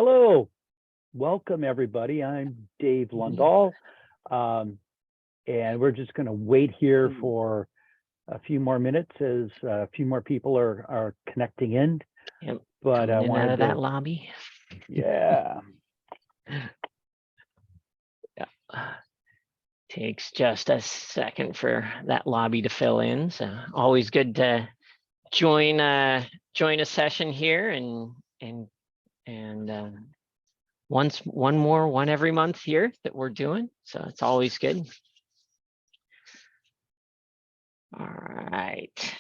Hello, welcome everybody. I'm Dave Lundahl, and we're just going to wait here for a few more minutes as a few more people are connecting in. Yep. But I wanted out of to, that lobby. Yeah. Takes just a second for that lobby to fill in. So always good to join a session here and one every month here that we're doing. So it's always good. All right.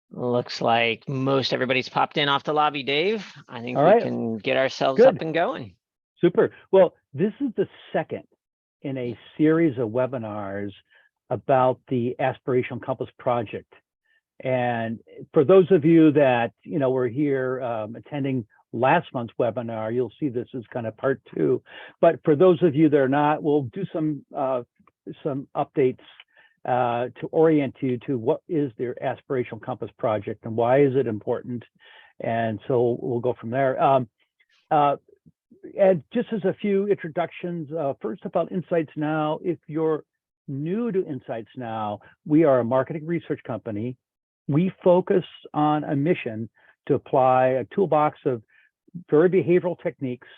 Looks like most everybody's popped in off the lobby, Dave. I think we can get ourselves up and going. Super. Well, this is the second in a series of webinars about the Aspirational Compass project. And for those of you that were here attending last month's webinar, you'll see this is kind of part 2. But for those of you that are not, we'll do some updates to orient you to what is the Aspirational Compass project and why is it important. And so we'll go from there. And just as a few introductions, first about Insights Now. If you're new to Insights Now, we are a marketing research company. We focus on a mission to apply a toolbox of very behavioral techniques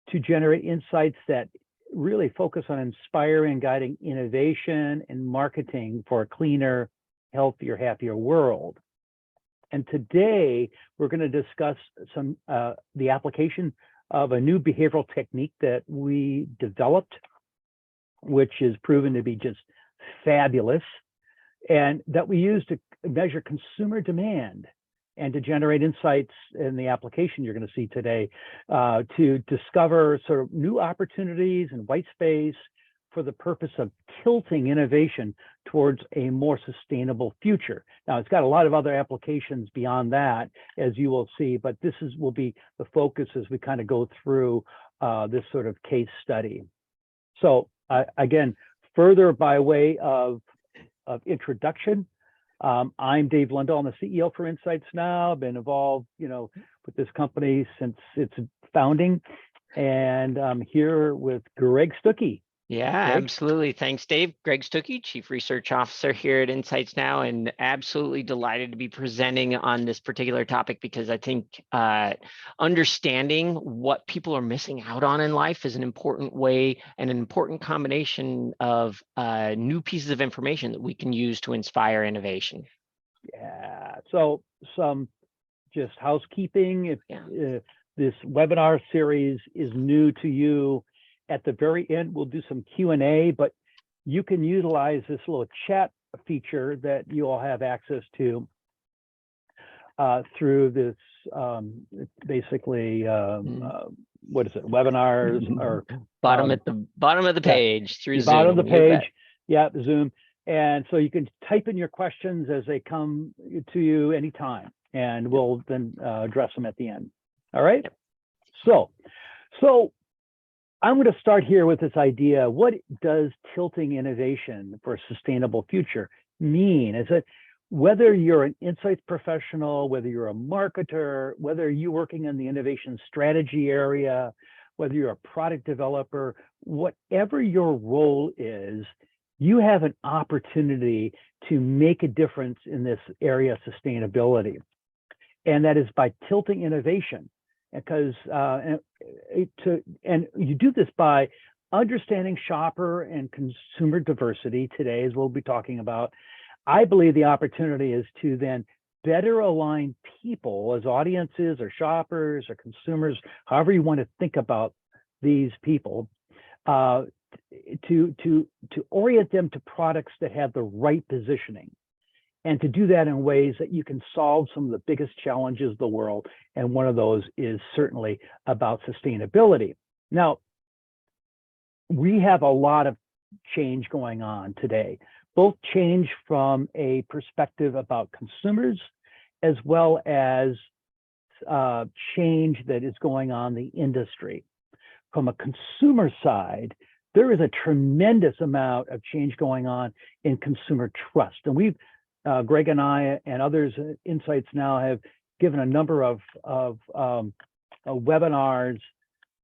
to generate insights that really focus on inspiring and guiding innovation and marketing for a cleaner, healthier, happier world. And today we're going to discuss the application of a new behavioral technique that we developed, which is proven to be just fabulous, and that we use to measure consumer demand and to generate insights in the application you're going to see today to discover sort of new opportunities and white space for the purpose of tilting innovation towards a more sustainable future. Now, it's got a lot of other applications beyond that, as you will see, but this will be the focus as we kind of go through this sort of case study. So again, further by way of introduction, I'm Dave Lundahl. I'm the CEO for Insights Now. I've been involved, with this company since its founding, and I'm here with Greg Stuckey. Yeah, Greg? Absolutely. Thanks, Dave. Greg Stuckey, Chief Research Officer here at Insights Now, and absolutely delighted to be presenting on this particular topic because I think understanding what people are missing out on in life is an important way and an important combination of new pieces of information that we can use to inspire innovation. Yeah. So some just housekeeping. If this webinar series is new to you, at the very end, we'll do some Q&A, but you can utilize this little chat feature that you all have access to through this, basically, what is it, webinars or bottom of the page through Zoom. Bottom of the page, Zoom. And so you can type in your questions as they come to you anytime, and we'll then address them at the end. All right. So I'm going to start here with this idea. What does tilting innovation for a sustainable future mean? Is it whether you're an insights professional, whether you're a marketer, whether you're working in the innovation strategy area, whether you're a product developer, whatever your role is, you have an opportunity to make a difference in this area of sustainability. And that is by tilting innovation. Because and you do this by understanding shopper and consumer diversity today, as we'll be talking about. I believe the opportunity is to then better align people as audiences or shoppers or consumers, however you want to think about these people, to orient them to products that have the right positioning. And to do that in ways that you can solve some of the biggest challenges of the world. And one of those is certainly about sustainability. Now, we have a lot of change going on today, both change from a perspective about consumers, as well as change that is going on in the industry. From a consumer side, there is a tremendous amount of change going on in consumer trust. And we've Greg and I and others at Insights Now have given a number of webinars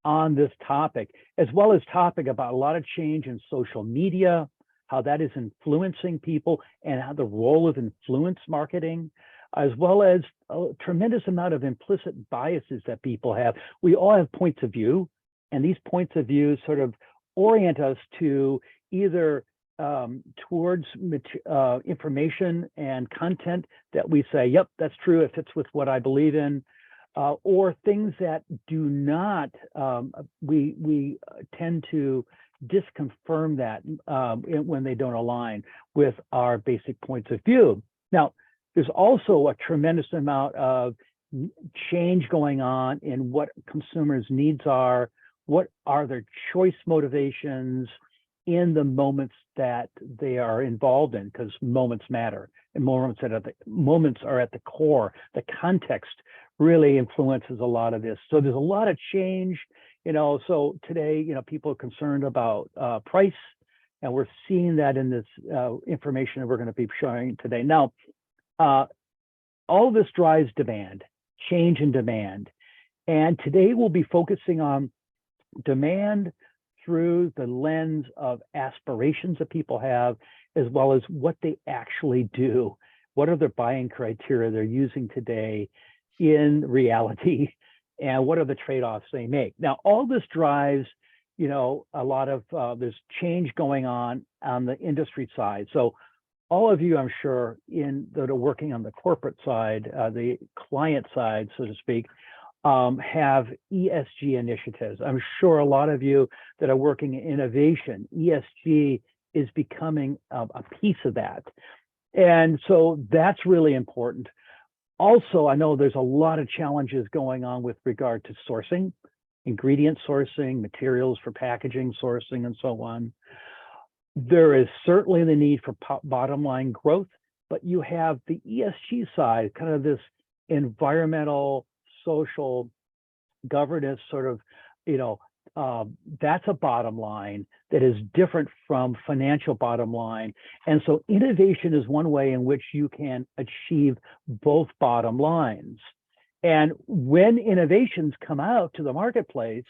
on this topic, as well as topic about a lot of change in social media, how that is influencing people, and how the role of influence marketing, as well as a tremendous amount of implicit biases that people have. We all have points of view, and these points of view sort of orient us to either towards information and content that we say, yep, that's true, it fits with what I believe in, or things that do not, we tend to disconfirm that when they don't align with our basic points of view. Now, there's also a tremendous amount of change going on in what consumers' needs are, what are their choice motivations in the moments that they are involved in, because moments matter, and moments are at the core. The context really influences a lot of this. So there's a lot of change, so today, people are concerned about price, and we're seeing that in this information that we're going to be showing today. Now, all this drives demand, change in demand. And today we'll be focusing on demand through the lens of aspirations that people have, as well as what they actually do. What are their buying criteria they're using today in reality, and what are the trade-offs they make? Now, all this drives, a lot of, there's change going on the industry side. So all of you, I'm sure, that are working on the corporate side, the client side, so to speak, have ESG initiatives. I'm sure a lot of you that are working in innovation, ESG is becoming a piece of that. And so that's really important. Also, I know there's a lot of challenges going on with regard to sourcing, ingredient sourcing, materials for packaging sourcing, and so on. There is certainly the need for bottom line growth, but you have the ESG side, kind of this environmental, social governance sort of, that's a bottom line that is different from financial bottom line. And so innovation is one way in which you can achieve both bottom lines. And when innovations come out to the marketplace,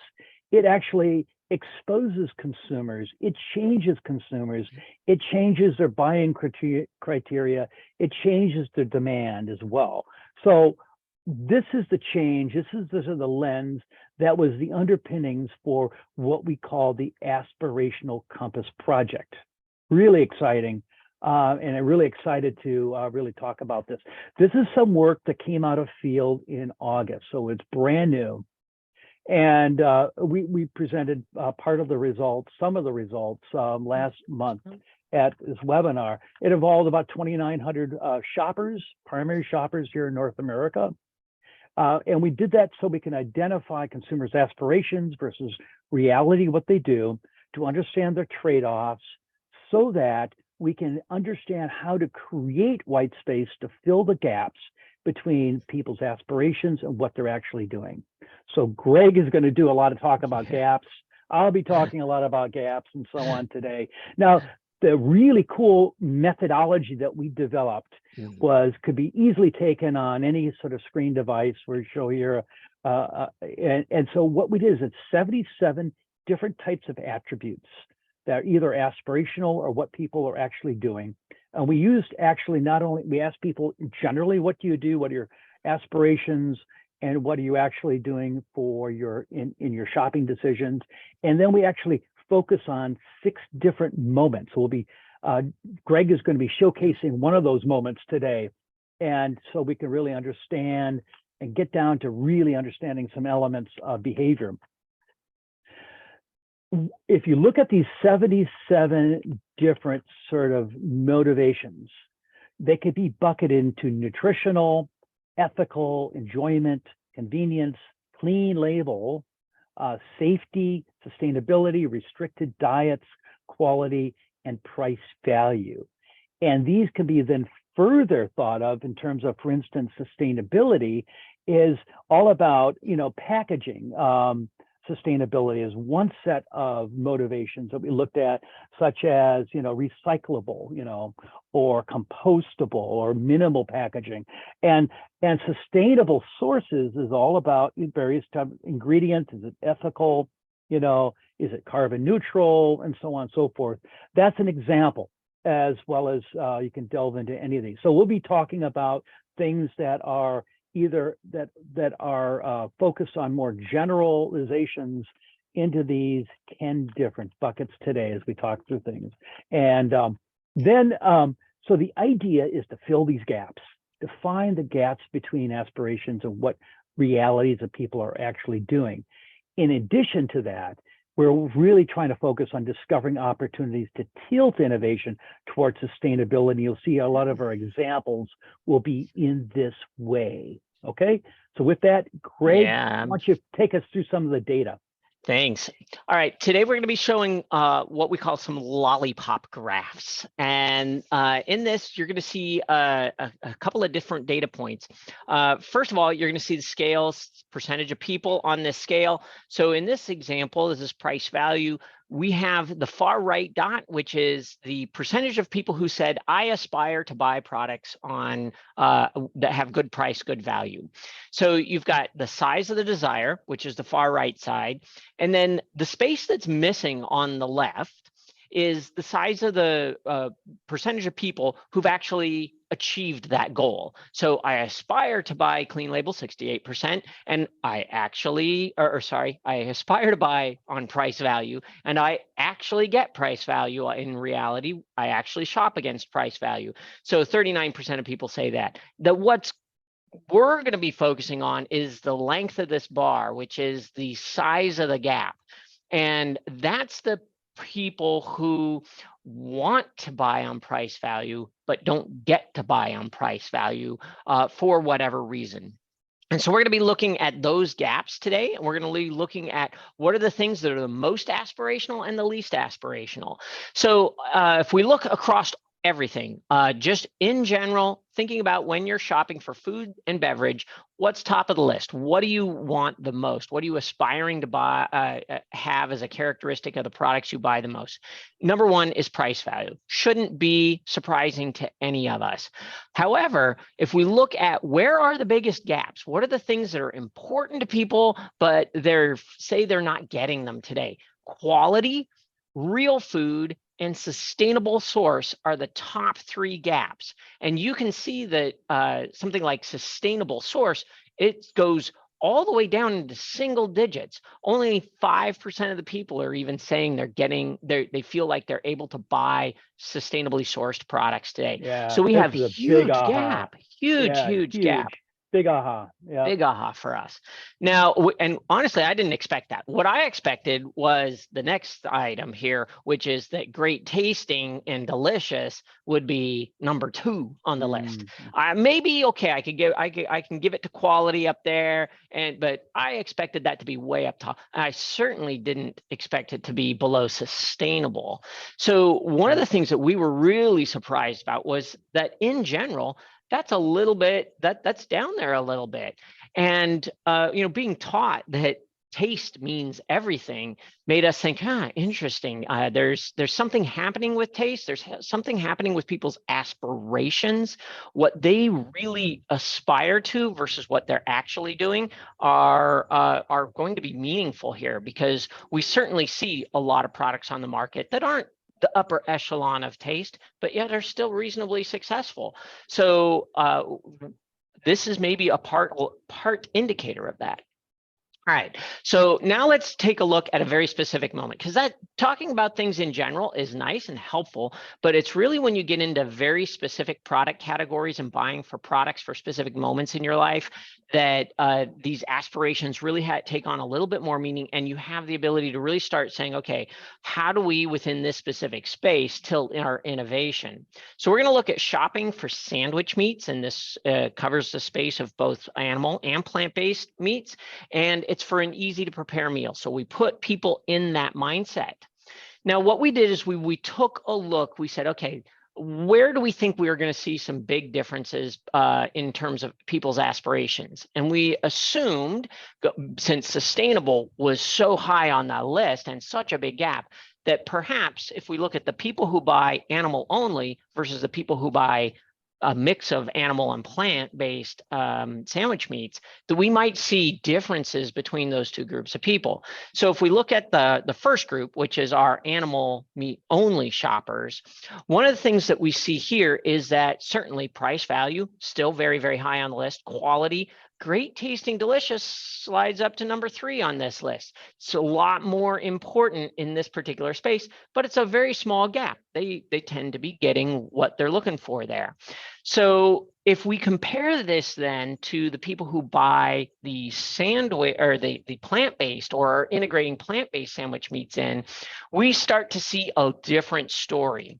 it actually exposes consumers, it changes consumers, it changes their buying criteria, it changes their demand as well. So this is the change, this is the lens that was the underpinnings for what we call the Aspirational Compass Project. Really exciting, and I'm really excited to really talk about this. This is some work that came out of field in August, so it's brand new. And we presented part of the results, some of the results last month at this webinar. It involved about 2,900 shoppers, primary shoppers here in North America. And we did that so we can identify consumers' aspirations versus reality, what they do, to understand their trade-offs, so that we can understand how to create white space to fill the gaps between people's aspirations and what they're actually doing. So Greg is going to do a lot of talk about gaps. I'll be talking a lot about gaps and so on today. Now, the really cool methodology that we developed could be easily taken on any sort of screen device. We show here. And so what we did is it's 77 different types of attributes that are either aspirational or what people are actually doing. And we used actually we asked people generally, what do you do? What are your aspirations? And what are you actually doing for in your shopping decisions? And then we actually focus on 6 different moments. So Greg is going to be showcasing one of those moments today. And so we can really understand and get down to really understanding some elements of behavior. If you look at these 77 different sort of motivations, they could be bucketed into nutritional, ethical, enjoyment, convenience, clean label, safety, sustainability, restricted diets, quality, and price value. And these can be then further thought of in terms of, for instance, sustainability is all about, packaging. Sustainability is one set of motivations that we looked at, such as, recyclable, or compostable or minimal packaging. And sustainable sources is all about various types of ingredients. Is it ethical? You know, is it carbon neutral, and so on and so forth. That's an example, as well as you can delve into any of these. So we'll be talking about things that are either that are focused on more generalizations into these 10 different buckets today as we talk through things. And then so the idea is to fill these gaps, to find the gaps between aspirations and what realities that people are actually doing. In addition to that, we're really trying to focus on discovering opportunities to tilt innovation towards sustainability. You'll see a lot of our examples will be in this way. Okay, so with that, Greg, Yeah. why don't you take us through some of the data? Thanks. All right, today we're going to be showing what we call some lollipop graphs. And in this, you're going to see a couple of different data points. First of all, you're going to see the scales, percentage of people on this scale. So in this example, this is price value. We have the far right dot, which is the percentage of people who said, I aspire to buy products on that have good price, good value. So you've got the size of the desire, which is the far right side. And then the space that's missing on the left is the size of the percentage of people who've actually achieved that goal. So I aspire to buy clean label 68%, and I actually, I aspire to buy on price value, and I actually get price value. In reality, I actually shop against price value. So 39% of people say that. What's we're going to be focusing on is the length of this bar, which is the size of the gap. And that's the people who want to buy on price value, but don't get to buy on price value for whatever reason. And so we're going to be looking at those gaps today, and we're going to be looking at what are the things that are the most aspirational and the least aspirational. So if we look across everything, just in general, thinking about when you're shopping for food and beverage, what's top of the list? What do you want the most? What are you aspiring to buy, have as a characteristic of the products you buy the most? Number one is price value. Shouldn't be surprising to any of us. However, if we look at where are the biggest gaps, what are the things that are important to people, but they're not getting them today? Quality, real food, and sustainable source are the top three gaps. And you can see that something like sustainable source, it goes all the way down into single digits. Only 5% of the people are even saying they feel like they're able to buy sustainably sourced products today. Yeah, so we have huge gap, huge gap. Big aha. Yeah. Big aha for us. Now, and honestly, I didn't expect that. What I expected was the next item here, which is that great tasting and delicious would be number 2 on the list. Maybe okay, I can give it to quality up there, but I expected that to be way up top. I certainly didn't expect it to be below sustainable. So one of the things that we were really surprised about was that in general, that's a little bit, that's down there a little bit. And, being taught that taste means everything made us think, interesting. There's something happening with taste. There's something happening with people's aspirations. What they really aspire to versus what they're actually doing are going to be meaningful here, because we certainly see a lot of products on the market that aren't the upper echelon of taste, but yet are still reasonably successful. So this is maybe a part indicator of that. All right, so now let's take a look at a very specific moment, because talking about things in general is nice and helpful, but it's really when you get into very specific product categories and buying for products for specific moments in your life that these aspirations really take on a little bit more meaning, and you have the ability to really start saying, okay, how do we within this specific space tilt our innovation? So we're going to look at shopping for sandwich meats, and this covers the space of both animal and plant-based meats, and it's for an easy to prepare meal. So we put people in that mindset. Now, what we did is we took a look, we said, okay, where do we think we are going to see some big differences in terms of people's aspirations? And we assumed, since sustainable was so high on the list and such a big gap, that perhaps if we look at the people who buy animal only versus the people who buy a mix of animal and plant-based sandwich meats, that we might see differences between those two groups of people. So if we look at the first group, which is our animal meat only shoppers, one of the things that we see here is that certainly price value, still very, very high on the list. Quality, great tasting, delicious, slides up to number 3 on this list. It's a lot more important in this particular space, but it's a very small gap. They tend to be getting what they're looking for there. So if we compare this then to the people who buy the sandwich or the plant-based or are integrating plant-based sandwich meats in, we start to see a different story.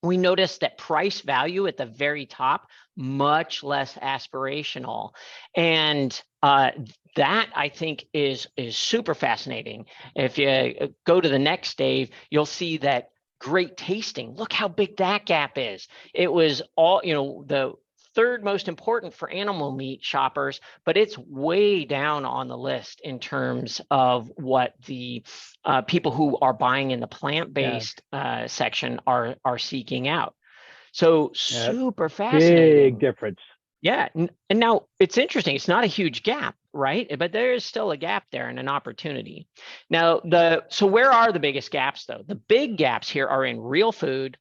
We notice that price value at the very top, much less aspirational. And that I think is super fascinating. If you go to the next, Dave, you'll see that great tasting. Look how big that gap is. It was all, the third most important for animal meat shoppers, but it's way down on the list in terms of what the people who are buying in the plant-based section are seeking out. So super fascinating. Big difference. Yeah, and now it's interesting. It's not a huge gap, right? But there is still a gap there and an opportunity. Now, so where are the biggest gaps, though? The big gaps here are in real food,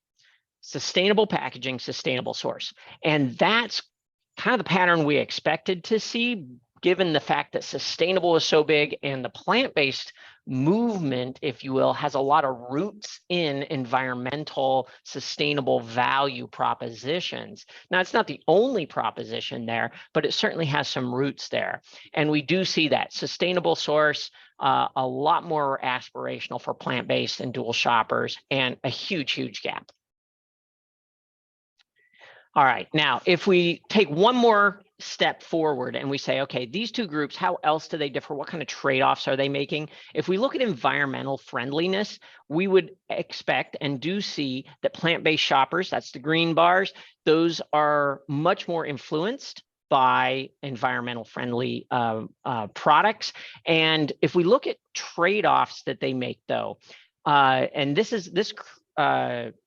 sustainable packaging, sustainable source. And that's kind of the pattern we expected to see, given the fact that sustainable is so big and the plant-based movement, if you will, has a lot of roots in environmental sustainable value propositions. Now, it's not the only proposition there, but it certainly has some roots there. And we do see that sustainable source, a lot more aspirational for plant-based and dual shoppers, and a huge, huge gap. All right, now, if we take one more step forward and we say, okay, these two groups, how else do they differ? What kind of trade-offs are they making? If we look at environmental friendliness, we would expect and do see that plant-based shoppers, that's the green bars, those are much more influenced by environmental friendly products. And if we look at trade-offs that they make, though, and this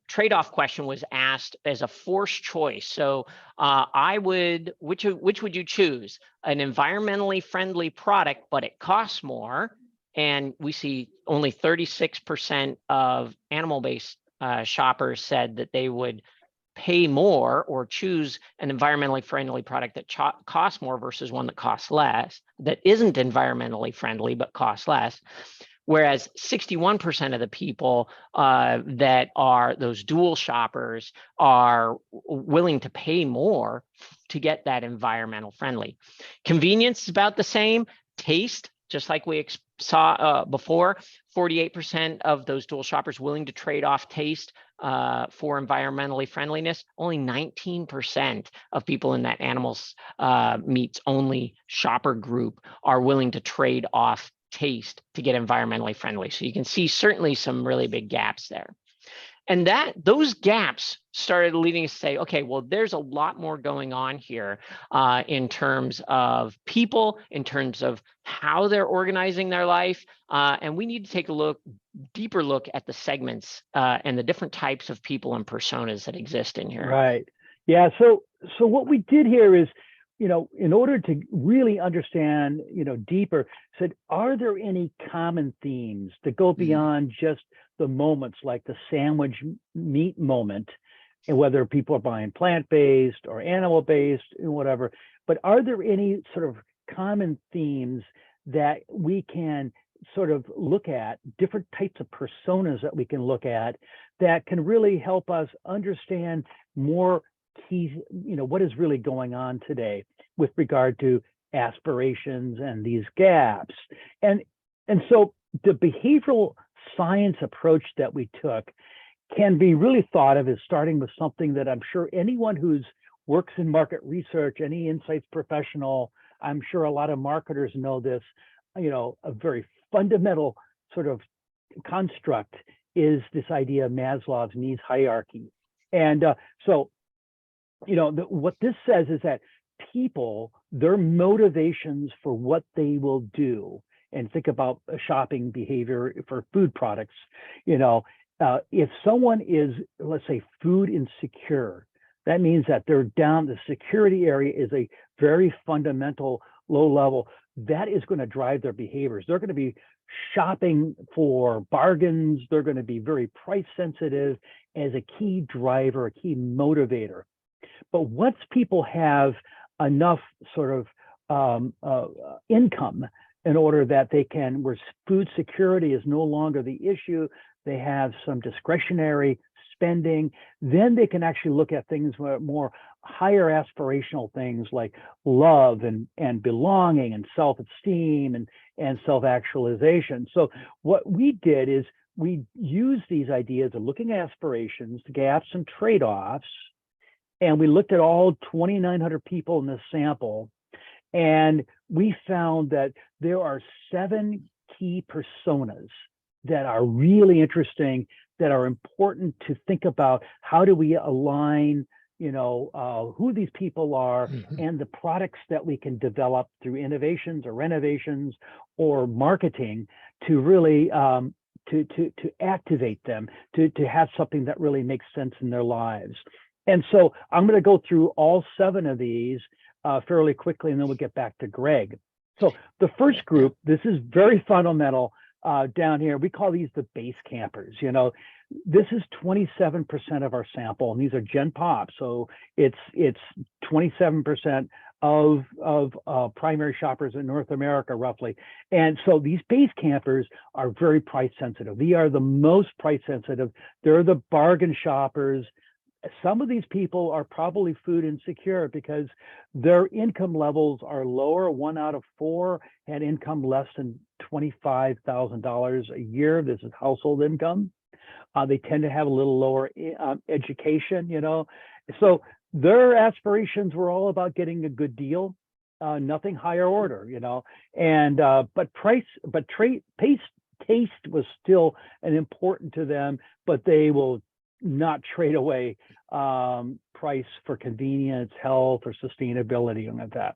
trade-off question was asked as a forced choice. So which would you choose? An environmentally friendly product, but it costs more. And we see only 36% of animal-based shoppers said that they would pay more or choose an environmentally friendly product that costs more versus one that costs less, that isn't environmentally friendly, but costs less. Whereas 61% of the people that are those dual shoppers are willing to pay more to get that environmental friendly. Convenience is about the same. Taste, just like we saw before, 48% of those dual shoppers willing to trade off taste for environmentally friendliness. Only 19% of people in that animals meats only shopper group are willing to trade off taste to get environmentally friendly. So you can see certainly some really big gaps there. And those gaps started leading us to say, okay, well, there's a lot more going on here in terms of people, in terms of how they're organizing their life. And we need to take a deeper look at the segments and the different types of people and personas that exist in here. Right. Yeah. So what we did here is, in order to really understand, deeper, said, are there any common themes that go beyond just the moments like the sandwich meat moment, and whether people are buying plant-based or animal-based and whatever, but are there any sort of common themes that we can sort of look at, different types of personas that we can look at that can really help us understand more key, what is really going on today with regard to aspirations and these gaps. And so the behavioral science approach that we took can be really thought of as starting with something that I'm sure anyone who's works in market research, any insights professional, I'm sure a lot of marketers know this, a very fundamental sort of construct is this idea of Maslow's needs hierarchy. And so what this says is that people, their motivations for what they will do and think about shopping behavior for food products. If someone is, let's say, food insecure, that means that they're down, the security area is a very fundamental low level. That is going to drive their behaviors. They're going to be shopping for bargains. They're going to be very price sensitive as a key driver, a key motivator. But once people have enough sort of income in order that they can, where food security is no longer the issue, they have some discretionary spending, then they can actually look at things more higher aspirational things like love and belonging and self-esteem and self-actualization. So what we did is we used these ideas of looking at aspirations, the gaps and trade-offs, and we looked at all 2,900 people in this sample, and we found that there are 7 key personas that are really interesting, that are important to think about. How do we align, who these people are and the products that we can develop through innovations or renovations or marketing to really to activate them, to have something that really makes sense in their lives. And so I'm going to go through all 7 of these fairly quickly, and then we'll get back to Greg. So the first group, this is very fundamental. Down here, we call these the base campers. This is 27% of our sample, and these are Gen Pop. So it's 27% of primary shoppers in North America, roughly. And so these base campers are very price sensitive. They are the most price sensitive. They're the bargain shoppers. Some of these people are probably food insecure because their income levels are lower. 1 out of 4 had income less than $25,000 a year. This is household income. They tend to have a little lower education, So their aspirations were all about getting a good deal, nothing higher order, And but taste was still an important to them, but they will not trade away price for convenience, health, or sustainability, and like that.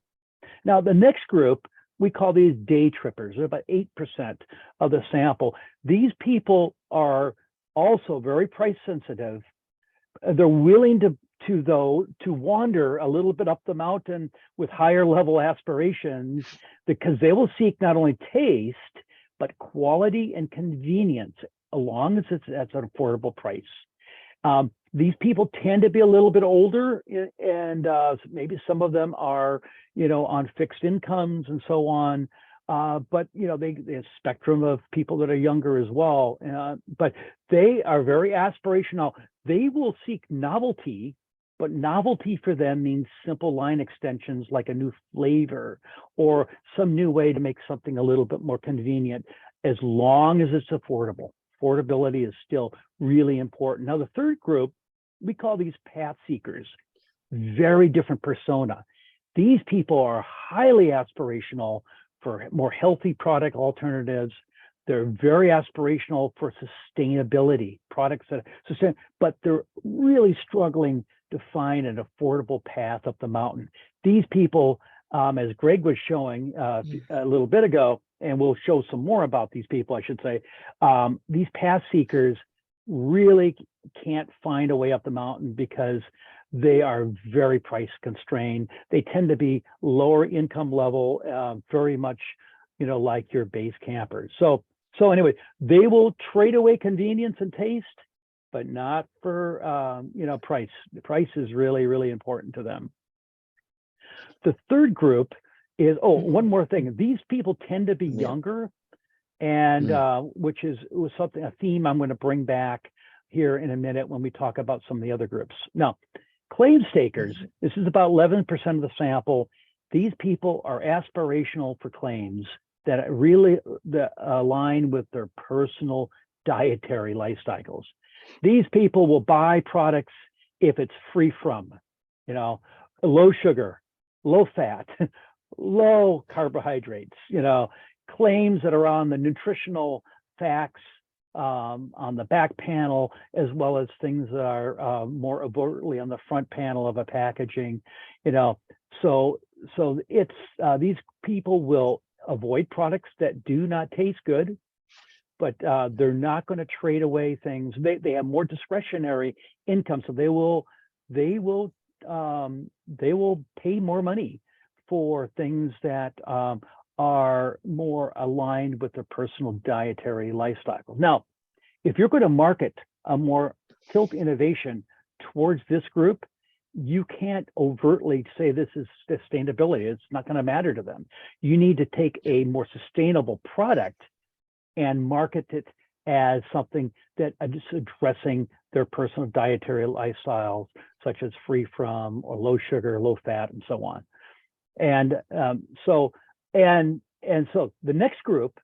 Now, the next group, we call these day trippers. They're about 8% of the sample. These people are also very price sensitive. They're willing to wander a little bit up the mountain with higher level aspirations, because they will seek not only taste, but quality and convenience, as long as it's at an affordable price. These people tend to be a little bit older, and maybe some of them are, on fixed incomes and so on. But there's a spectrum of people that are younger as well. But they are very aspirational. They will seek novelty, but novelty for them means simple line extensions like a new flavor or some new way to make something a little bit more convenient, as long as it's affordable. Affordability is still really important. Now, the third group, we call these path seekers. Very different persona. These people are highly aspirational for more healthy product alternatives. They're very aspirational for sustainability, products that sustain, but they're really struggling to find an affordable path up the mountain. These people, as Greg was showing a little bit ago, and we'll show some more about these people, I should say, these path seekers really can't find a way up the mountain because they are very price constrained. They tend to be lower income level, very much, like your base campers. So anyway, they will trade away convenience and taste, but not for, price. The price is really, really important to them. The third group is, one more thing. These people tend to be younger, and which was a theme I'm going to bring back here in a minute when we talk about some of the other groups. Now, claim stakers, this is about 11% of the sample. These people are aspirational for claims that really align with their personal dietary lifestyles. These people will buy products if it's free from, low sugar, low fat, low carbohydrates, claims that are on the nutritional facts on the back panel, as well as things that are more overtly on the front panel of a packaging, So it's these people will avoid products that do not taste good, but they're not going to trade away things. They have more discretionary income, so they will pay more money for things that are more aligned with their personal dietary lifestyle. Now, if you're going to market a more tilt innovation towards this group, you can't overtly say this is sustainability. It's not going to matter to them. You need to take a more sustainable product and market it as something that is addressing their personal dietary lifestyles, such as free from or low sugar, low fat, and so on. And so the next group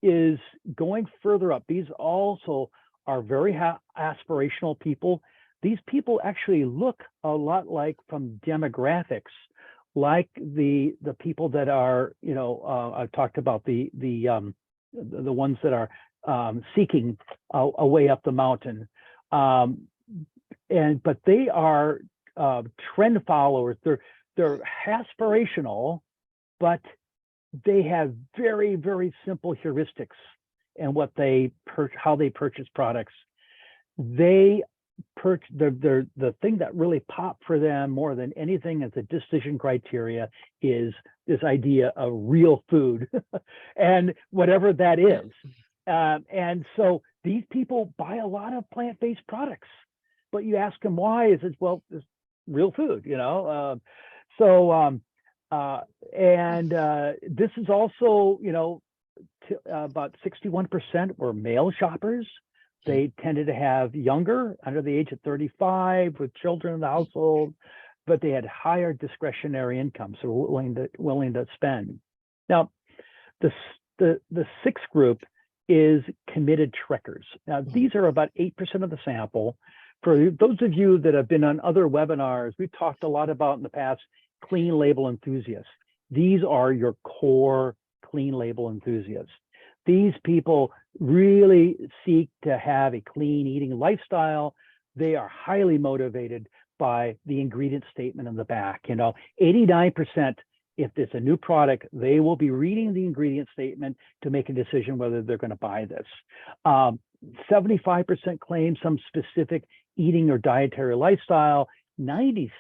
is going further up. These also are very aspirational people. These people actually look a lot like, from demographics, like the people that are, I've talked about the ones that are seeking a way up the mountain, but they are trend followers. They're aspirational, but they have very, very simple heuristics and how they purchase products. The thing that really popped for them more than anything as a decision criteria is this idea of real food and whatever that is. And so these people buy a lot of plant-based products, but you ask them why, is it, well, it's real food, this is also, about 61% were male shoppers. They tended to have younger, under the age of 35, with children in the household, but they had higher discretionary income, so willing to spend. Now, the sixth group is committed trekkers. Now, these are about 8% of the sample. For those of you that have been on other webinars, we've talked a lot about in the past clean label enthusiasts. These are your core clean label enthusiasts. These people really seek to have a clean eating lifestyle. They are highly motivated by the ingredient statement in the back. 89%, if it's a new product, they will be reading the ingredient statement to make a decision whether they're going to buy this. 75% claim some specific eating or dietary lifestyle. 96%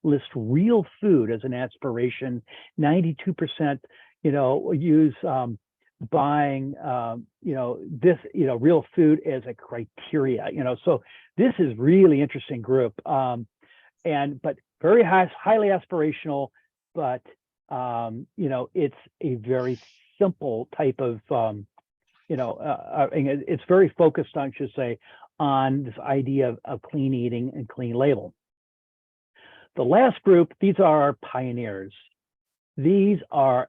list real food as an aspiration. 92%, use buying, real food as a criteria. So this is really interesting group, but very highly aspirational. But it's a very simple type of, it's very focused on, I should say, on this idea of clean eating and clean label. The last group, these are our pioneers. These are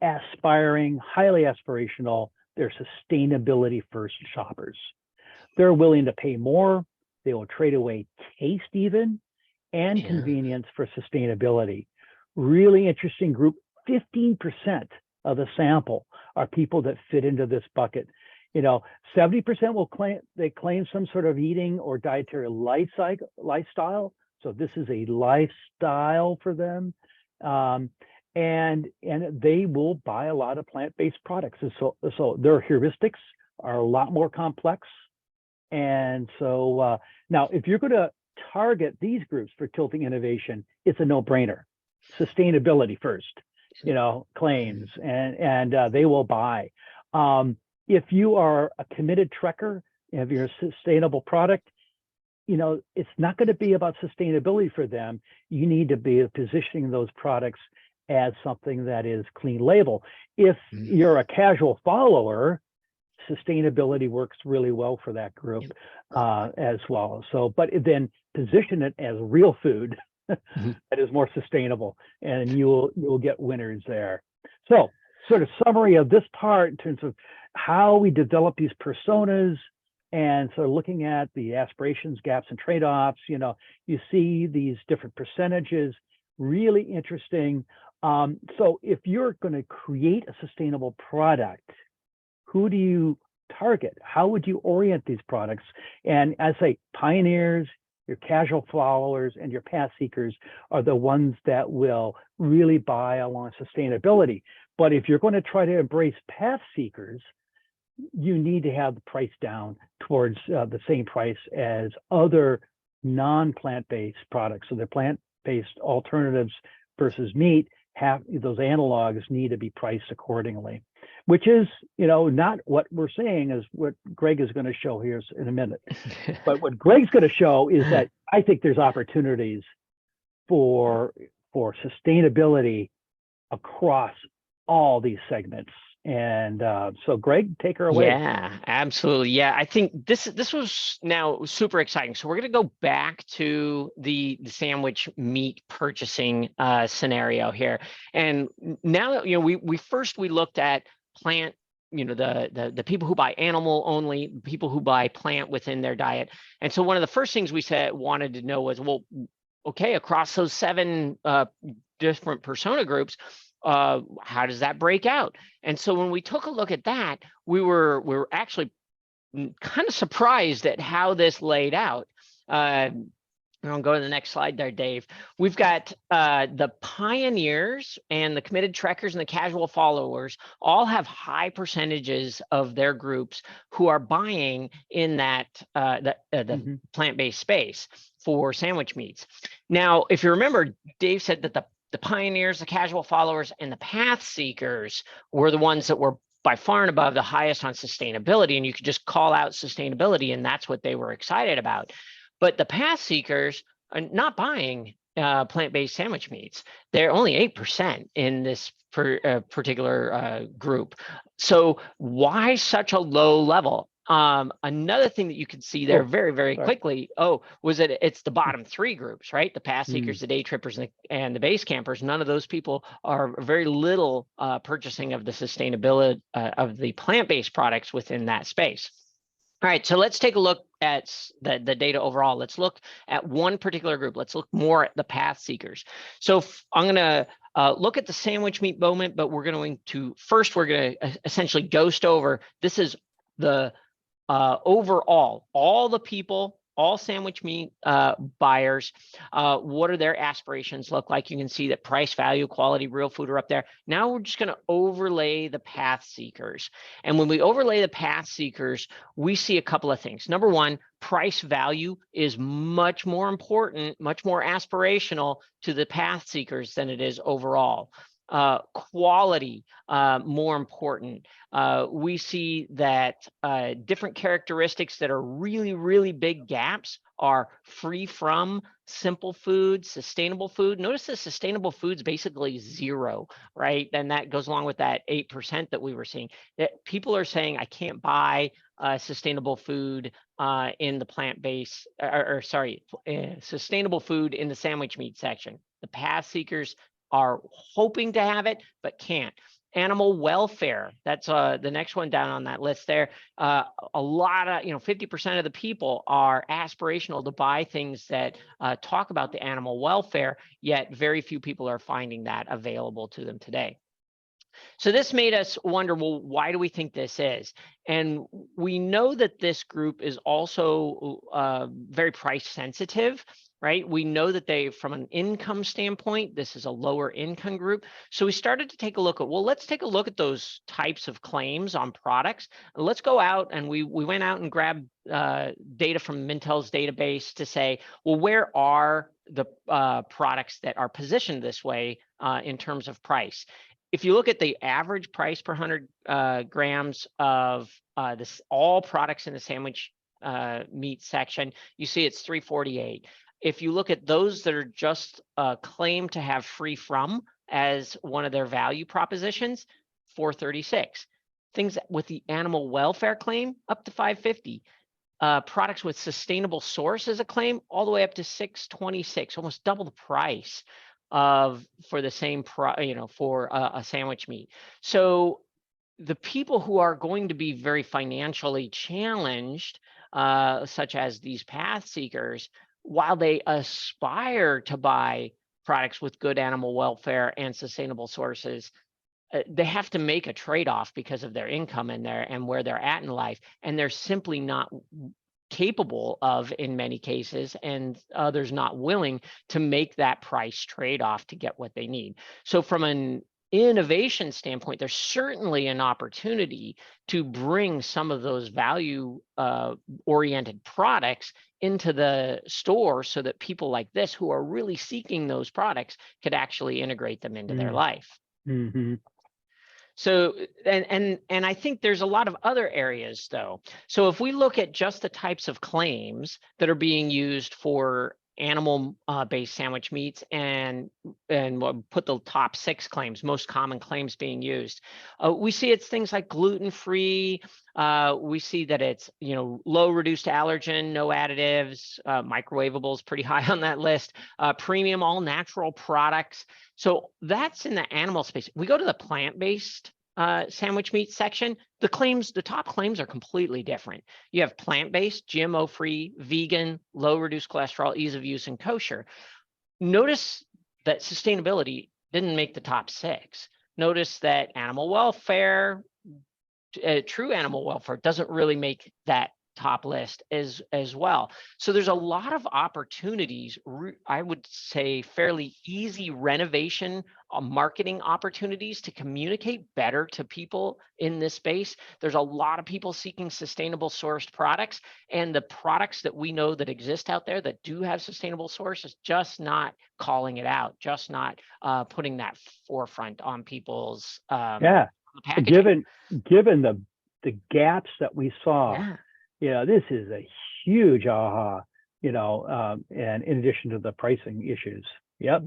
aspiring, highly aspirational. They're sustainability first shoppers. They're willing to pay more. They will trade away taste even and convenience for sustainability. Really interesting group. 15% of the sample are people that fit into this bucket. 70% will claim some sort of eating or dietary lifestyle. So this is a lifestyle for them. And they will buy a lot of plant-based products. And so their heuristics are a lot more complex. And so now, if you're going to target these groups for tilting innovation, it's a no-brainer. Sustainability first, claims, and they will buy. If you are a committed trekker, if you're a sustainable product, it's not going to be about sustainability for them. You need to be positioning those products as something that is clean label. If you're a casual follower, sustainability works really well for that group as well. So, but then position it as real food that is more sustainable, and you'll get winners there. So, sort of summary of this part in terms of how we develop these personas, and so looking at the aspirations, gaps, and trade-offs. You see these different percentages, really interesting. So if you're going to create a sustainable product, who do you target? How would you orient these products? And as I say, pioneers, your casual followers, and your path seekers are the ones that will really buy along sustainability. But if you're going to try to embrace path seekers, you need to have the price down towards the same price as other non-plant-based products. So the plant-based alternatives versus meat, have those analogs need to be priced accordingly, which is, not what we're saying is what Greg is going to show here in a minute. But what Greg's going to show is that I think there's opportunities for sustainability across all these segments. And so Greg, take her away. Yeah, absolutely. Yeah, I think this was now super exciting. So we're going to go back to the sandwich meat purchasing scenario here. And now, we looked at plant, the people who buy animal only, people who buy plant within their diet. And so one of the first things we wanted to know was, well, okay, across those 7 different persona groups, how does that break out? And so when we took a look at that, we were actually kind of surprised at how this laid out. I'll go to the next slide there, Dave. We've got the pioneers and the committed trekkers and the casual followers all have high percentages of their groups who are buying in that the plant-based space for sandwich meats. Now, if you remember, Dave said that the pioneers, the casual followers, and the path seekers were the ones that were by far and above the highest on sustainability, and you could just call out sustainability, and that's what they were excited about. But the path seekers are not buying plant-based sandwich meats. They're only 8% in this particular group. So why such a low level? Another thing that you can see there very, very quickly, was that it's the bottom 3 groups, right? The path seekers, the day trippers, and the base campers. None of those people are very little purchasing of the sustainability of the plant-based products within that space. All right, so let's take a look at the data overall. Let's look at one particular group. Let's look more at the path seekers. So I'm going to look at the sandwich meat moment, but we're going to essentially ghost over. This is the overall, all the people, all sandwich meat buyers, what are their aspirations look like? You can see that price, value, quality, real food are up there. Now we're just going to overlay the path seekers. And when we overlay the path seekers, we see a couple of things. Number one, price value is much more important, much more aspirational to the path seekers than it is overall. Quality, more important. We see that different characteristics that are really, really big gaps are free from, simple food, sustainable food. Notice the sustainable food's basically 0, right? And that goes along with that 8% that we were seeing. That people are saying, I can't buy sustainable food in the plant-based, sustainable food in the sandwich meat section. The path seekers are hoping to have it, but can't. Animal welfare, that's the next one down on that list there. A lot of, 50% of the people are aspirational to buy things that talk about the animal welfare, yet very few people are finding that available to them today. So this made us wonder, well, why do we think this is? And we know that this group is also very price sensitive, right? We know that from an income standpoint, this is a lower income group. So we started to take a look at, well, let's take a look at those types of claims on products. Let's go out, and we went out and grabbed data from Mintel's database to say, well, where are the products that are positioned this way in terms of price? If you look at the average price per 100 grams of all products in the sandwich meat section, you see it's $3.48. If you look at those that are just claimed to have free from as one of their value propositions, $4.36. Things with the animal welfare claim up to $5.50. Products with sustainable source as a claim all the way up to $6.26, almost double the price for the same for a sandwich meat. So the people who are going to be very financially challenged, such as these path seekers, while they aspire to buy products with good animal welfare and sustainable sources, they have to make a trade-off because of their income and where they're at in life, and they're simply not capable of, in many cases, and others not willing to make that price trade-off to get what they need. So from an innovation standpoint, there's certainly an opportunity to bring some of those value oriented products into the store so that people like this who are really seeking those products could actually integrate them into their life. Mm-hmm. So, and I think there's a lot of other areas though. So if we look at just the types of claims that are being used for animal based sandwich meats and we'll put the top 6 claims, most common claims being used, we see it's things like gluten-free. We see that it's, you know, low reduced allergen, no additives, microwavable is pretty high on that list, premium all natural products. So that's in the animal space. We go to the plant-based sandwich meat section. The top claims are completely different. You have plant-based, GMO-free, vegan, low reduced cholesterol, ease of use, and kosher. Notice that sustainability didn't make the top 6. Notice that animal welfare, true animal welfare, doesn't really make that top list as well. So there's a lot of opportunities, I would say fairly easy renovation marketing opportunities to communicate better to people in this space. There's a lot of people seeking sustainable sourced products, and the products that we know that exist out there that do have sustainable sources, just not calling it out, just not putting that forefront on people's packaging. Given the gaps that we saw, Yeah. This is a huge aha, and in addition to the pricing issues. Yep.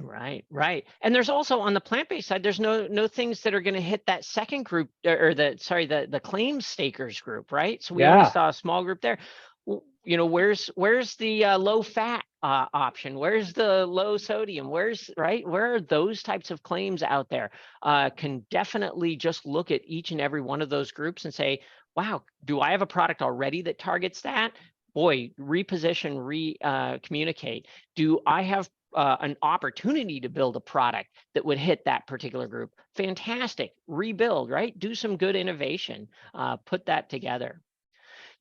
Right. And there's also on the plant-based side, there's no things that are going to hit that second group or the claims stakers group, right? So we only saw a small group there. Where's the low fat option? Where's the low sodium? Where are those types of claims out there? Can definitely just look at each and every one of those groups and say, wow, do I have a product already that targets that? Boy, reposition, communicate. Do I have an opportunity to build a product that would hit that particular group? Fantastic. Rebuild, right? Do some good innovation. Put that together.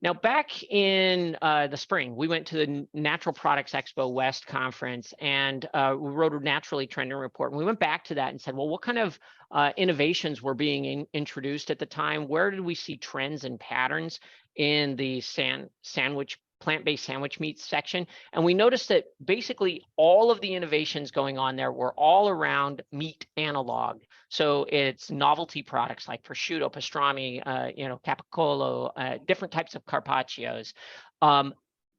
Now, back in the spring, we went to the Natural Products Expo West conference, and we wrote a naturally trending report. And we went back to that and said, well, what kind of innovations were being introduced at the time? Where did we see trends and patterns in the plant-based sandwich meats section? And we noticed that basically all of the innovations going on there were all around meat analog. So it's novelty products like prosciutto, pastrami, capicola, different types of carpaccios.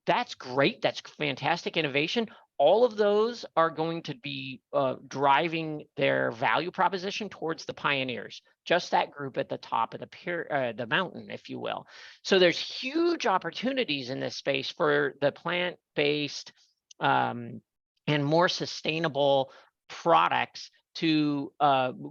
That's great. That's fantastic innovation. All of those are going to be driving their value proposition towards the pioneers, just that group at the top of the mountain, if you will. So there's huge opportunities in this space for the plant-based and more sustainable products to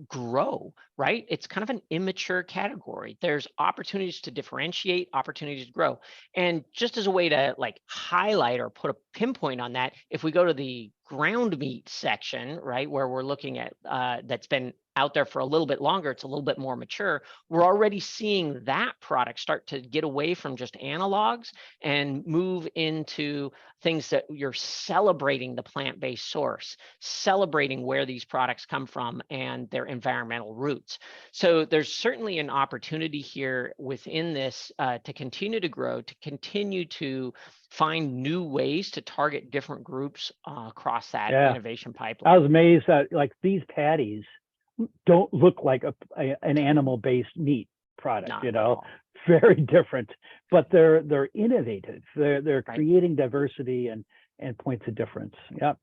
grow, right? It's kind of an immature category. There's opportunities to differentiate, opportunities to grow. And just as a way to like highlight or put a pinpoint on that, if we go to the ground meat section, right, where we're looking at that's been out there for a little bit longer, it's a little bit more mature, we're already seeing that product start to get away from just analogs and move into things that you're celebrating the plant-based source, celebrating where these products come from and their environmental roots. So there's certainly an opportunity here within this to continue to grow, to continue to find new ways to target different groups across that innovation pipeline. I was amazed that like these patties don't look like an animal-based meat product, very different, but they're innovative. They're creating diversity and points of difference. Yep.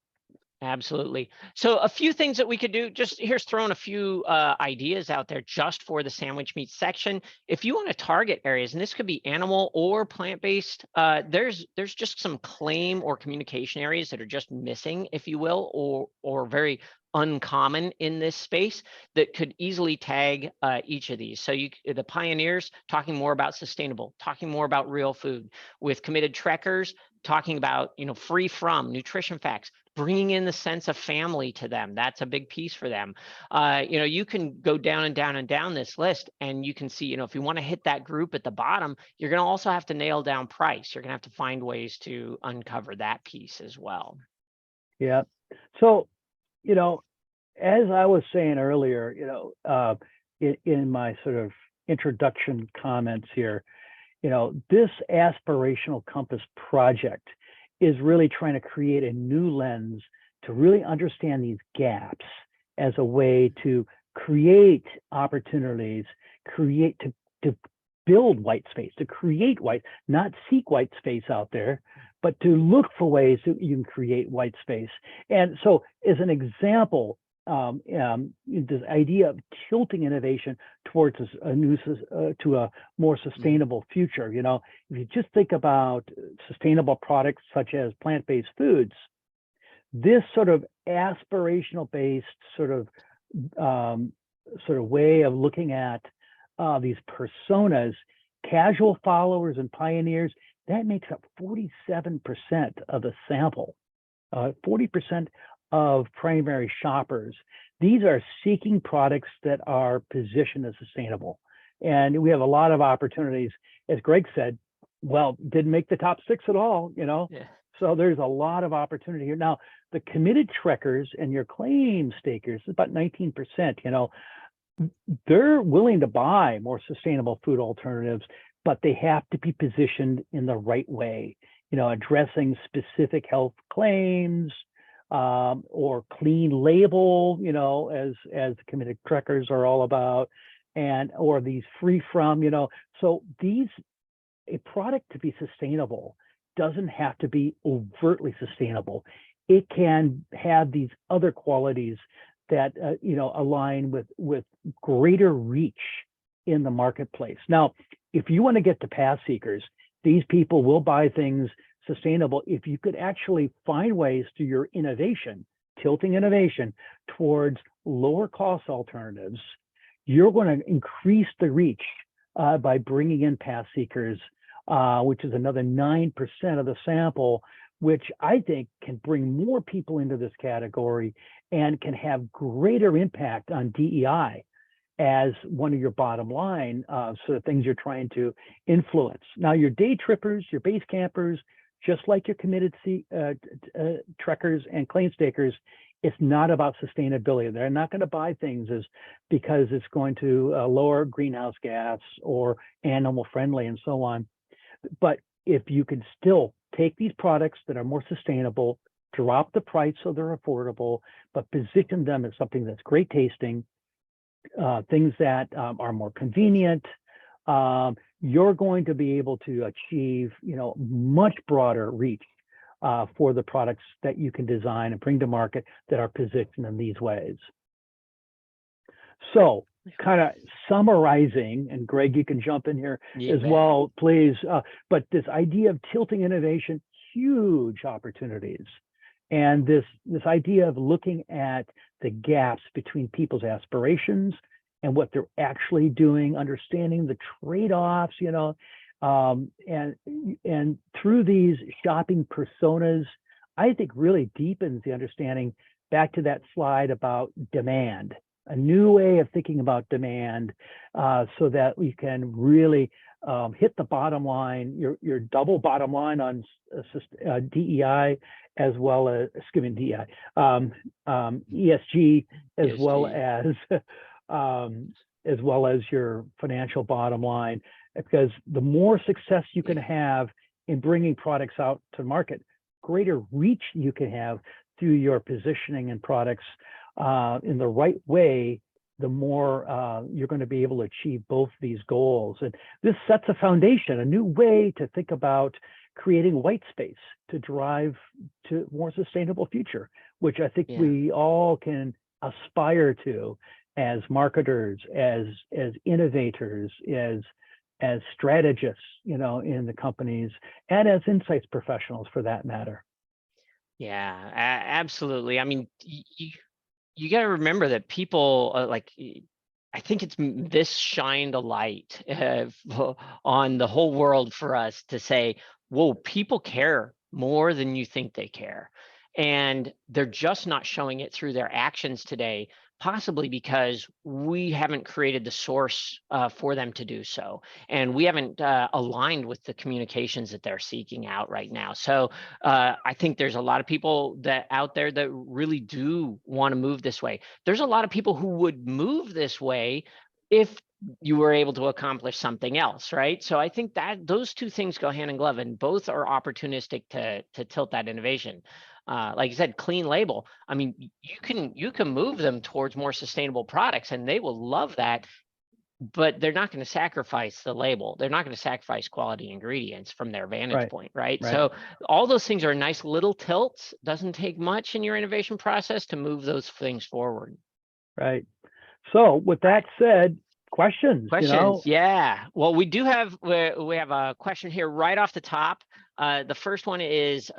Absolutely. So a few things that we could do, just here's throwing a few ideas out there just for the sandwich meat section. If you want to target areas, and this could be animal or plant-based, there's just some claim or communication areas that are just missing, if you will, or very uncommon in this space that could easily tag each of these. So the pioneers talking more about sustainable, talking more about real food, with committed trekkers talking about free from nutrition facts, bringing in the sense of family to them. That's a big piece for them. You can go down and down and down this list, and you can see, if you want to hit that group at the bottom, you're going to also have to nail down price. You're going to have to find ways to uncover that piece as well. Yeah. So, as I was saying earlier, in my sort of introduction comments here, this aspirational compass project is really trying to create a new lens to really understand these gaps as a way to create opportunities, to build white space, to create not seek white space out there, but to look for ways that you can create white space. And so as an example, this idea of tilting innovation towards to a more sustainable future. If you just think about sustainable products such as plant-based foods, this sort of aspirational based sort of way of looking at these personas, casual followers and pioneers, that makes up 47% of the sample, 40% of primary shoppers. These are seeking products that are positioned as sustainable. And we have a lot of opportunities, as Greg said, didn't make the top 6 at all, Yeah. So there's a lot of opportunity here. Now, the committed trekkers and your claim stakers, about 19%, they're willing to buy more sustainable food alternatives, but they have to be positioned in the right way, addressing specific health claims, or clean label, as committed trekkers are all about, or these free from, so a product to be sustainable doesn't have to be overtly sustainable. It can have these other qualities that align with greater reach in the marketplace. Now, if you want to get to path seekers, these people will buy things sustainable if you could actually find ways through your innovation, tilting innovation towards lower cost alternatives. You're going to increase the reach by bringing in path seekers, which is another 9% of the sample, which I think can bring more people into this category and can have greater impact on DEI as one of your bottom line sort of things you're trying to influence. Now, your day trippers, your base campers, just like your committed trekkers and claim stakers, it's not about sustainability. They're not going to buy things because it's going to lower greenhouse gas or animal friendly and so on. But if you can still take these products that are more sustainable, drop the price so they're affordable, but position them as something that's great tasting, things that are more convenient, you're going to be able to achieve, much broader reach for the products that you can design and bring to market that are positioned in these ways. So, kind of summarizing, and Greg, you can jump in here as well, please. But this idea of tilting innovation, huge opportunities. And this idea of looking at the gaps between people's aspirations and what they're actually doing, understanding the trade-offs, and through these shopping personas, I think really deepens the understanding, back to that slide about demand, a new way of thinking about demand, so that we can really hit the bottom line, your double bottom line on DEI, as well as, DEI, ESG, as well as your financial bottom line. Because the more success you can have in bringing products out to market, greater reach you can have through your positioning and products in the right way, the more you're going to be able to achieve both these goals. And this sets a foundation, a new way to think about creating white space to drive to a more sustainable future, which I think we all can aspire to as marketers, as innovators, as strategists, in the companies, and as insights professionals for that matter. Yeah, absolutely. I mean, you got to remember that people I think this shined a light on the whole world for us to say, whoa, people care more than you think they care. And they're just not showing it through their actions today, possibly because we haven't created the source for them to do so, and we haven't aligned with the communications that they're seeking out right now. So I think there's a lot of people that out there that really do want to move this way. There's a lot of people who would move this way if you were able to accomplish something else, right? So I think that those two things go hand in glove, and both are opportunistic to tilt that innovation. Like you said, clean label. I mean, you can move them towards more sustainable products, and they will love that. But they're not going to sacrifice the label. They're not going to sacrifice quality ingredients from their vantage point, right? So all those things are nice little tilts. Doesn't take much in your innovation process to move those things forward. Right. So with that said, questions. Yeah. Well, we have a question here right off the top. The first one is,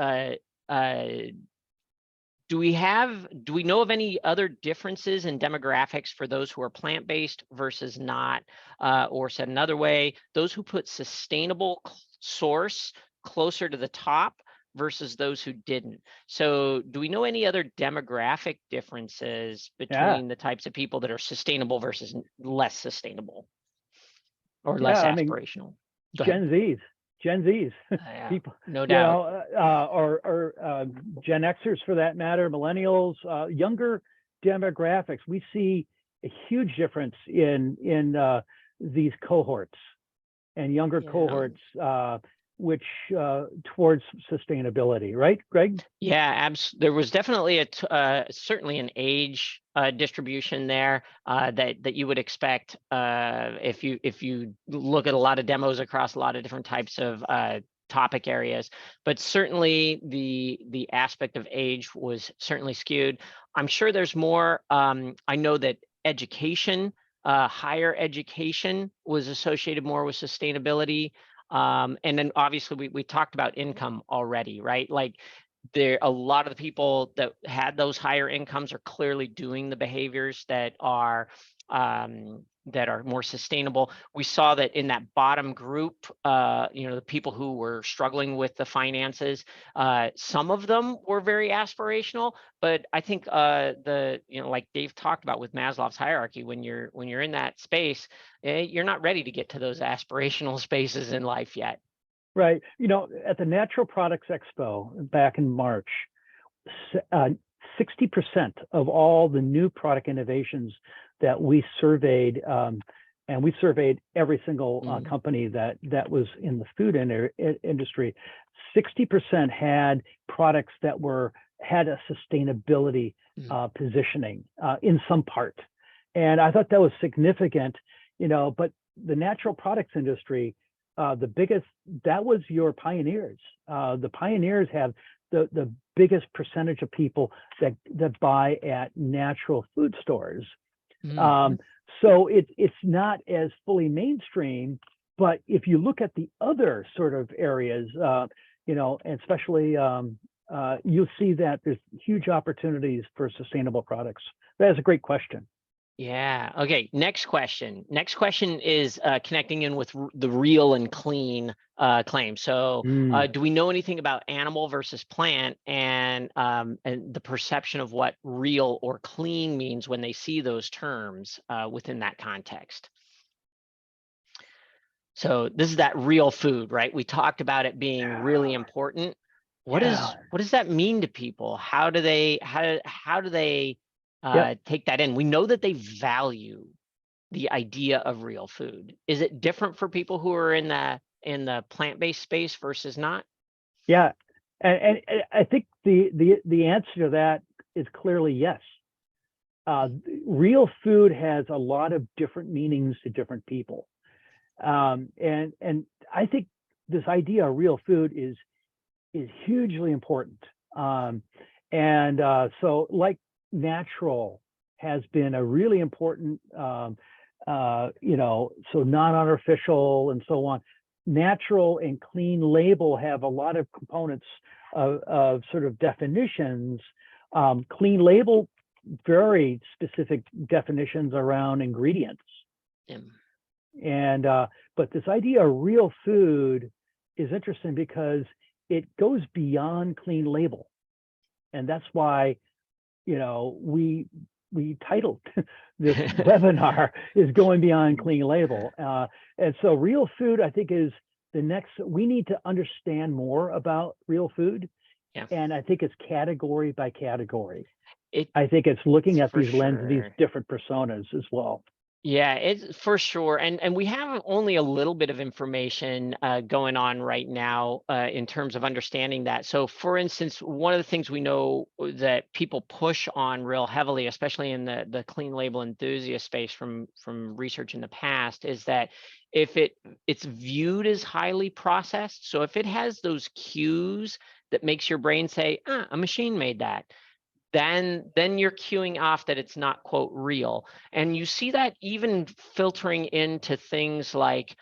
do we know of any other differences in demographics for those who are plant-based versus not? Or said another way, those who put sustainable source closer to the top versus those who didn't. So do we know any other demographic differences between the types of people that are sustainable versus less sustainable or less aspirational? Gen Zs, people, no doubt, or Gen Xers for that matter, millennials, younger demographics. We see a huge difference in these cohorts and younger cohorts, which towards sustainability, right, Greg? Yeah, there was definitely certainly an age distribution there that you would expect if you look at a lot of demos across a lot of different types of topic areas. But certainly the aspect of age was certainly skewed. I'm sure there's more. I know that education, higher education, was associated more with sustainability. And then obviously we talked about income already, right? Like a lot of the people that had those higher incomes are clearly doing the behaviors that are more sustainable. We saw that in that bottom group, the people who were struggling with the finances, some of them were very aspirational, but I think like Dave talked about with Maslow's hierarchy, when you're in that space, you're not ready to get to those aspirational spaces in life yet. Right. At the Natural Products Expo back in March, 60% of all the new product innovations that we surveyed, and we surveyed every single company that was in the food industry, 60% had products that had a sustainability positioning in some part. And I thought that was significant, but the natural products industry, that was your pioneers. The pioneers have the biggest percentage of people that buy at natural food stores. So it's not as fully mainstream, but if you look at the other sort of areas, and especially you'll see that there's huge opportunities for sustainable products. That is a great question. Yeah. Okay. Next question. Next question is connecting in with the real and clean claim. So do we know anything about animal versus plant and the perception of what real or clean means when they see those terms within that context? So this is that real food, right? We talked about it being really important. What does that mean to people? How do they take that in? We know that they value the idea of real food. Is it different for people who are in the plant-based space versus not? Yeah, and I think the answer to that is clearly yes. Real food has a lot of different meanings to different people, and I think this idea of real food is hugely important. So like natural has been a really important, so non-artificial and so on. Natural and clean label have a lot of components of sort of definitions. Clean label, very specific definitions around ingredients. But this idea of real food is interesting because it goes beyond clean label. And that's why we we titled this webinar is going beyond clean label. And so real food, I think, is the next. We need to understand more about real food. Yeah. And I think it's category by category. It, I think it's looking at for these lenses, these sure. different personas as well. Yeah, it's for sure. And we have only a little bit of information going on right now in terms of understanding that. So for instance, one of the things we know that people push on real heavily, especially in the clean label enthusiast space from research in the past, is that if it's viewed as highly processed, so if it has those cues that makes your brain say, a machine made that, then you're cueing off that it's not, quote, real. And you see that even filtering into things like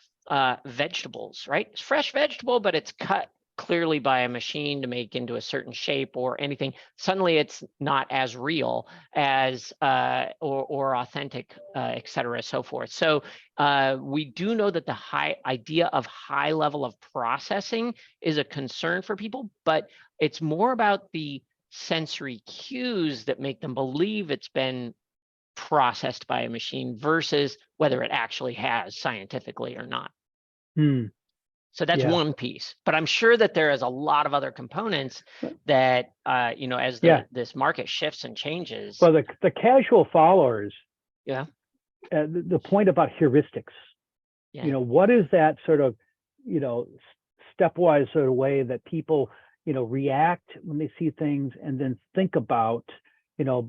vegetables, right? It's fresh vegetable, but it's cut clearly by a machine to make into a certain shape or anything. Suddenly it's not as real as or authentic, et cetera, so forth. So we do know that the idea of high level of processing is a concern for people, but it's more about the sensory cues that make them believe it's been processed by a machine versus whether it actually has scientifically or not. So that's one piece, but I'm sure that there is a lot of other components that, as this market shifts and changes. Well, the casual followers, yeah, the point about heuristics, yeah. What is that sort of, stepwise sort of way that people, react when they see things and then think about,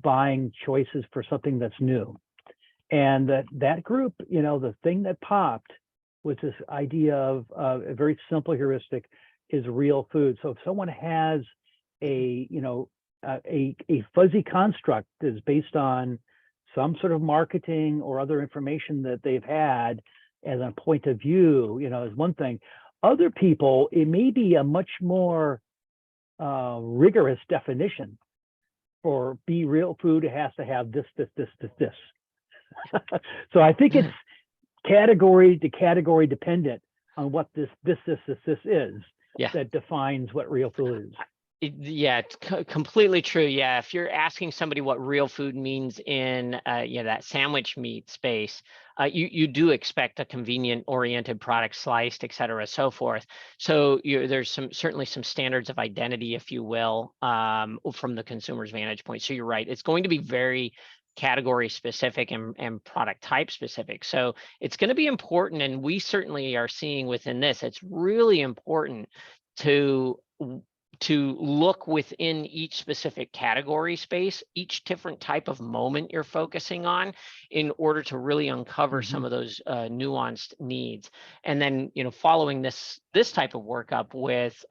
buying choices for something that's new. And that group, the thing that popped was this idea of a very simple heuristic is real food. So if someone has a fuzzy construct that is based on some sort of marketing or other information that they've had as a point of view, is one thing. Other people, it may be a much more rigorous definition. For be real food, it has to have this. So I think it's category to category dependent on what this is that defines what real food is. Yeah, it's completely true. Yeah, if you're asking somebody what real food means in that sandwich meat space, you do expect a convenient oriented product, sliced, et cetera, so forth. So there's certainly some standards of identity, if you will, from the consumer's vantage point. So you're right, it's going to be very category specific and product type specific. So it's going to be important, and we certainly are seeing within this, it's really important to look within each specific category space, each different type of moment you're focusing on, in order to really uncover some of those nuanced needs. And then, following this type of workup with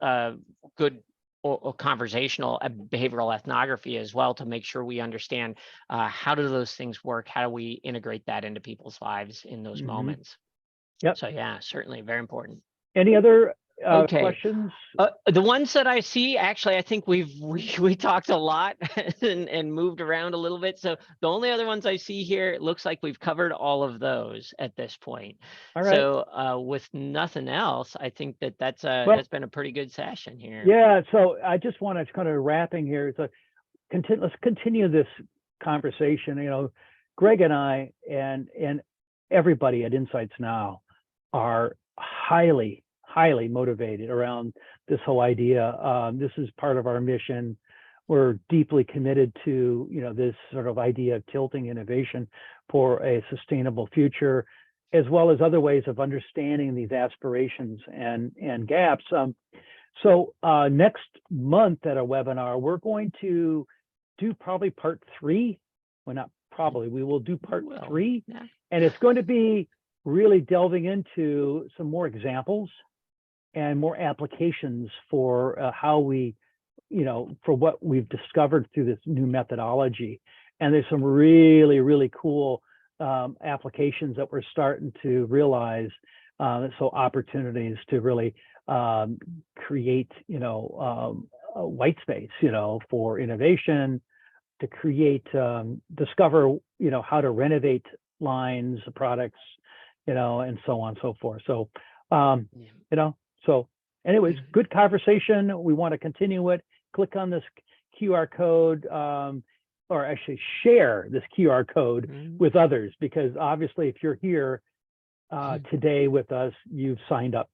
good or conversational behavioral ethnography as well, to make sure we understand how do those things work, how do we integrate that into people's lives in those moments. Yep. So yeah, certainly very important. Any other questions? The ones that I see, actually, I think we talked a lot and moved around a little bit. So the only other ones I see here, it looks like we've covered all of those at this point. All right. So with nothing else, I think that's been a pretty good session here. Yeah. So I just want to kind of wrapping here. So let's continue this conversation. Greg and I and everybody at Insights Now are highly motivated around this whole idea. This is part of our mission. We're deeply committed to, this sort of idea of tilting innovation for a sustainable future, as well as other ways of understanding these aspirations and gaps. So next month at our webinar, we're going to do probably part 3. Well, not probably, we will do part 3. Yeah. And it's going to be really delving into some more examples and more applications for how we, for what we've discovered through this new methodology. And there's some really, really cool applications that we're starting to realize. So opportunities to really create, a white space, for innovation, to create, discover, how to renovate lines, products, and so on and so forth. So, so anyways, good conversation. We want to continue it. Click on this QR code. or actually share this QR code Mhm. with others, because obviously if you're here today with us, you've signed up.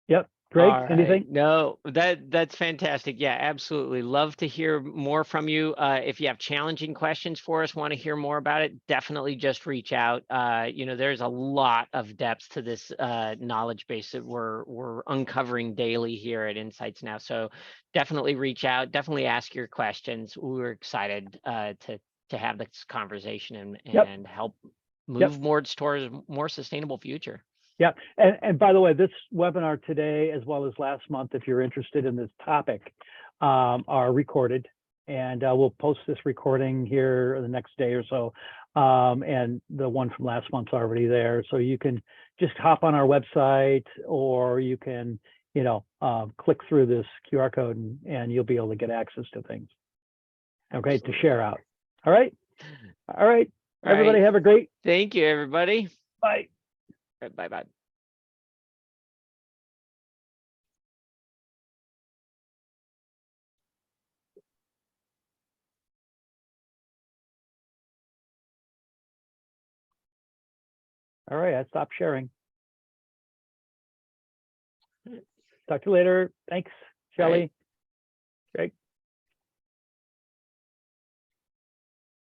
Yep. Greg, All right. anything? No, that's fantastic. Yeah, absolutely. Love to hear more from you. If you have challenging questions for us, want to hear more about it, definitely just reach out. There's a lot of depth to this knowledge base that we're uncovering daily here at Insights Now. So definitely reach out. Definitely ask your questions. We're excited to have this conversation and Yep. help Yep. move more towards a more sustainable future. Yeah. And by the way, this webinar today, as well as last month, if you're interested in this topic, are recorded. And we'll post this recording here the next day or so. And the one from last month's already there. So you can just hop on our website, or you can, click through this QR code and you'll be able to get access to things. Okay, Absolutely. to share out. All right. All right. All Everybody right. have a great. Thank you, everybody. Bye. Bye-bye. All right. I stopped sharing. Talk to you later. Thanks, All right. Shelley. Greg.